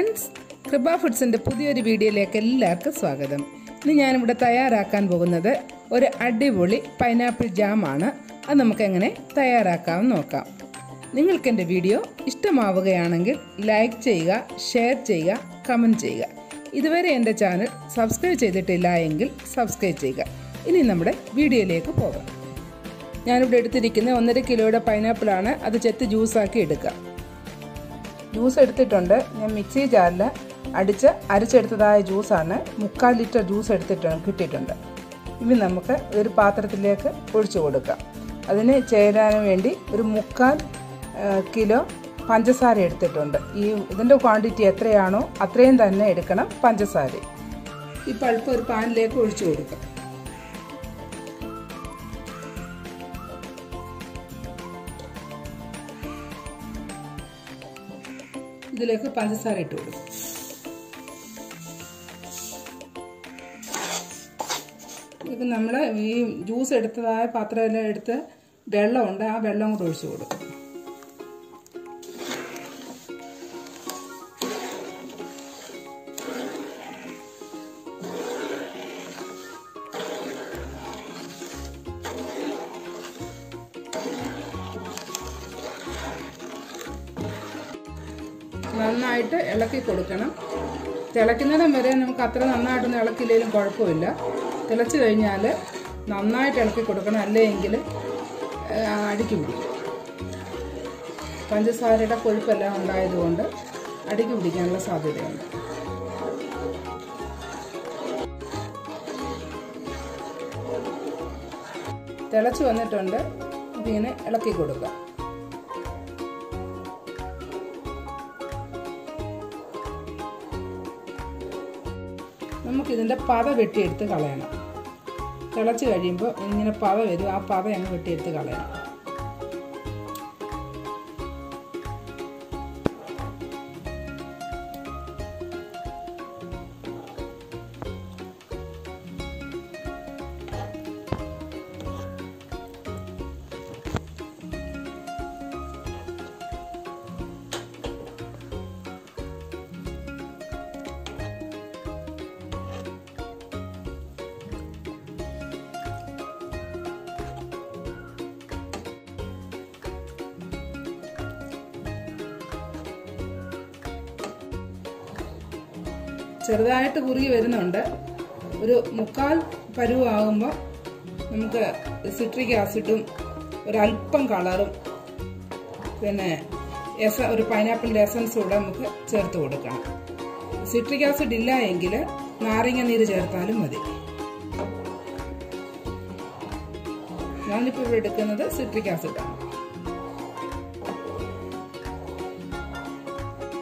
Friends, കൃപ ഫുഡ്സിൻ്റെ പുതിയൊരു വീഡിയോയിലേക്ക് എല്ലാവർക്കും സ്വാഗതം. ഇന്ന് ഞാനിവിടെ തയ്യാറാക്കാൻ പോകുന്നത് ഒരു അടിപൊളി പൈനാപ്പിൾ ജാമാണ്. അത് നമുക്ക് എങ്ങനെ തയ്യാറാക്കാമെന്ന് നോക്കാം. നിങ്ങൾക്ക് എൻ്റെ വീഡിയോ ഇഷ്ടമാവുകയാണെങ്കിൽ ലൈക്ക് ചെയ്യുക, ഷെയർ ചെയ്യുക, കമൻറ്റ് ചെയ്യുക. ഇതുവരെ എൻ്റെ ചാനൽ സബ്സ്ക്രൈബ് ചെയ്തിട്ടില്ല എങ്കിൽ സബ്സ്ക്രൈബ് ചെയ്യുക. ഇനി നമ്മുടെ വീഡിയോയിലേക്ക് പോകാം. ഞാനിവിടെ എടുത്തിരിക്കുന്ന 1.5 കിലോയുടെ പൈനാപ്പിളാണ്. അത് ചെത്തി ജ്യൂസാക്കി എടുക്കുക. ജ്യൂസ് എടുത്തിട്ടുണ്ട്. ഞാൻ മിക്സി ജാറിൽ അരച്ചെടുത്തതായ ജ്യൂസാണ്. 3/4 ലിറ്റർ ജ്യൂസ് കിട്ടിയിട്ടുണ്ട്. ഇനി നമുക്ക് ഒരു പാത്രത്തിലേക്ക് ഒഴിച്ചു കൊടുക്കാം. അതിന് ചേരാൻ വേണ്ടി ഒരു 3/4 കിലോ പഞ്ചസാര എടുത്തിട്ടുണ്ട്. ഇതിൻ്റെ ക്വാണ്ടിറ്റി എത്രയാണോ അത്രയും തന്നെ എടുക്കണം പഞ്ചസാര. ഈ പൾപ്പ് ഒരു പാനിലേക്ക് ഒഴിച്ചു കൊടുക്കാം. ഇതിലേക്ക് പഞ്ചസാര ഇട്ട് കൊടുക്കും. ഇത് നമ്മൾ ഈ ജ്യൂസ് എടുത്തതായ പാത്രമെല്ലാം എടുത്ത് വെള്ളമുണ്ട്, ആ വെള്ളം കൂടെ ഒഴിച്ചു കൊടുക്കും. നന്നായിട്ട് ഇളക്കി കൊടുക്കണം. തിളയ്ക്കുന്നിടം വരെ നമുക്ക് അത്ര നന്നായിട്ടൊന്നും ഇളക്കില്ലെങ്കിലും കുഴപ്പമില്ല. തിളച്ച് കഴിഞ്ഞാൽ നന്നായിട്ട് ഇളക്കി കൊടുക്കണം, അല്ലെങ്കിൽ അടിക്ക് പിടിക്കും. പഞ്ചസാരയുടെ കൊഴുപ്പെല്ലാം ഉണ്ടായതുകൊണ്ട് അടിക്ക് പിടിക്കാനുള്ള സാധ്യതയുണ്ട്. തിളച്ച് വന്നിട്ടുണ്ട്. ഇതിങ്ങനെ ഇളക്കി കൊടുക്കാം. നമുക്കിതിൻ്റെ പത വെട്ടിയെടുത്ത് കളയണം. തിളച്ച് കഴിയുമ്പോൾ ഇങ്ങനെ പത വരും. ആ പത അങ്ങ് വെട്ടിയെടുത്ത് കളയണം. ചെറുതായിട്ട് കുറുകി വരുന്നുണ്ട്. ഒരു 3/4 പരുവാകുമ്പോൾ നമുക്ക് സിട്രിക് ആസിഡും ഒരല്പം കളറും പിന്നെ ഒരു പൈനാപ്പിളിൻ്റെ എസൻസും കൂടെ നമുക്ക് ചേർത്ത് കൊടുക്കണം. സിട്രിക് ആസിഡ് ഇല്ല എങ്കിൽ നാരങ്ങ നീര് ചേർത്താലും മതി. ഞാനിപ്പോൾ ഇവിടെ എടുക്കുന്നത് സിട്രിക് ആസിഡാണ്.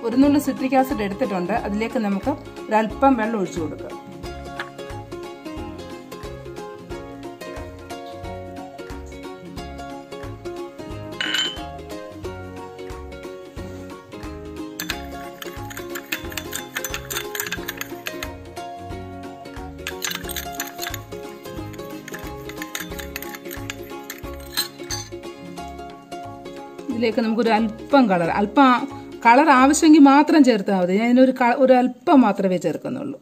ഒരു നുള്ളു സിട്രിക് ആസിഡ് എടുത്തിട്ടുണ്ട്. അതിലേക്ക് നമുക്ക് ഒരല്പം വെള്ളം ഒഴിച്ചു കൊടുക്കാം. ഇതിലേക്ക് നമുക്കൊരു അല്പം കളർ ആവശ്യമെങ്കിൽ മാത്രം ചേർത്താൽ മതി. ഞാൻ ഇതിനൊരു അല്പം മാത്രമേ ചേർക്കുന്നുള്ളൂ.